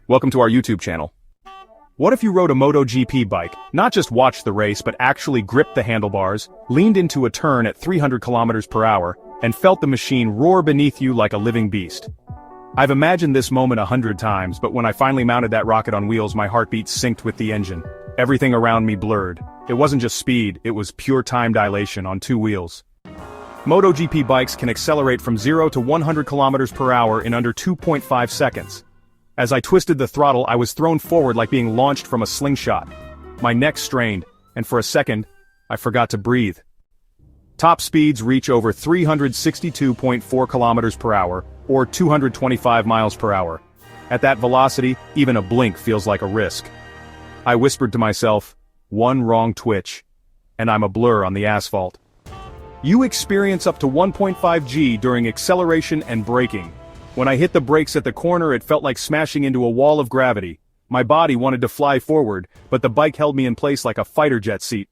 Welcome to our YouTube channel. What if you rode a MotoGP bike, not just watched the race but actually gripped the handlebars, leaned into a turn at 300 kilometers per hour, and felt the machine roar beneath you like a living beast? I've imagined this moment 100 times, but when I finally mounted that rocket on wheels, my heartbeat synced with the engine. Everything around me blurred. It wasn't just speed, it was pure time dilation on two wheels. MotoGP bikes can accelerate from 0 to 100 kilometers per hour in under 2.5 seconds. As I twisted the throttle, I was thrown forward like being launched from a slingshot. My neck strained, and for a second, I forgot to breathe. Top speeds reach over 362.4 kilometers per hour, or 225 miles per hour. At that velocity, even a blink feels like a risk. I whispered to myself, one wrong twitch, and I'm a blur on the asphalt. You experience up to 1.5 G during acceleration and braking. When I hit the brakes at the corner, it felt like smashing into a wall of gravity. My body wanted to fly forward, but the bike held me in place like a fighter jet seat.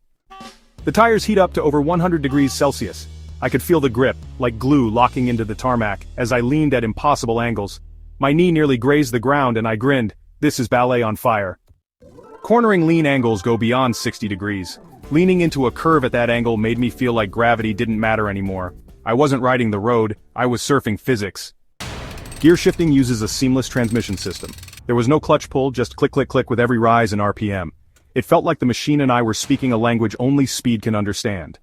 The tires heat up to over 100 degrees Celsius. I could feel the grip, like glue locking into the tarmac, as I leaned at impossible angles. My knee nearly grazed the ground and I grinned. This is ballet on fire. Cornering lean angles go beyond 60 degrees. Leaning into a curve at that angle made me feel like gravity didn't matter anymore. I wasn't riding the road, I was surfing physics. Gear shifting uses a seamless transmission system. There was no clutch pull, just click click click with every rise in RPM. It felt like the machine and I were speaking a language only speed can understand.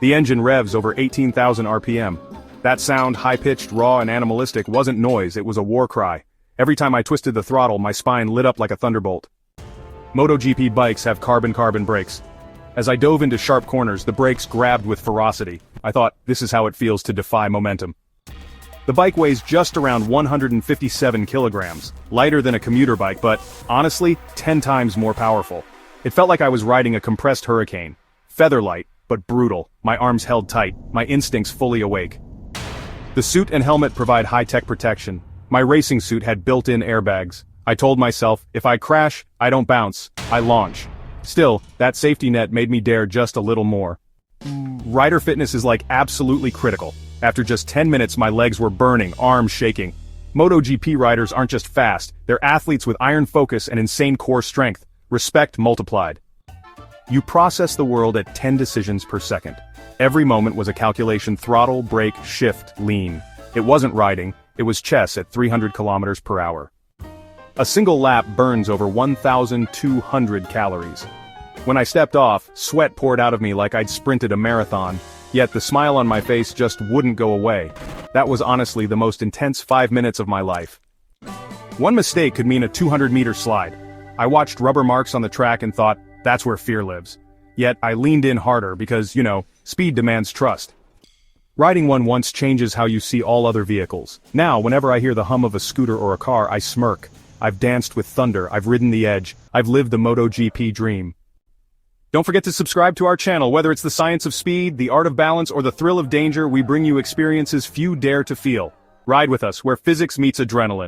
The engine revs over 18,000 RPM. That sound, high-pitched, raw and animalistic, wasn't noise, it was a war cry. Every time I twisted the throttle, my spine lit up like a thunderbolt. MotoGP bikes have carbon brakes. As I dove into sharp corners, the brakes grabbed with ferocity. I thought, this is how it feels to defy momentum. The bike weighs just around 157 kilograms, lighter than a commuter bike but, honestly, 10 times more powerful. It felt like I was riding a compressed hurricane. Feather-light, but brutal, my arms held tight, my instincts fully awake. The suit and helmet provide high-tech protection. My racing suit had built-in airbags. I told myself, if I crash, I don't bounce, I launch. Still, that safety net made me dare just a little more. Rider fitness is like absolutely critical. After just 10 minutes my legs were burning, arms shaking. MotoGP riders aren't just fast, they're athletes with iron focus and insane core strength. Respect multiplied. You process the world at 10 decisions per second. Every moment was a calculation: throttle, brake, shift, lean. It wasn't riding, it was chess at 300 kilometers per hour. A single lap burns over 1,200 calories. When I stepped off, sweat poured out of me like I'd sprinted a marathon. Yet the smile on my face just wouldn't go away. That was honestly the most intense 5 minutes of my life. One mistake could mean a 200-meter slide. I watched rubber marks on the track and thought, that's where fear lives. Yet I leaned in harder because, speed demands trust. Riding one once changes how you see all other vehicles. Now, whenever I hear the hum of a scooter or a car, I smirk. I've danced with thunder, I've ridden the edge, I've lived the MotoGP dream. Don't forget to subscribe to our channel. Whether it's the science of speed, the art of balance, or the thrill of danger, we bring you experiences few dare to feel. Ride with us, where physics meets adrenaline.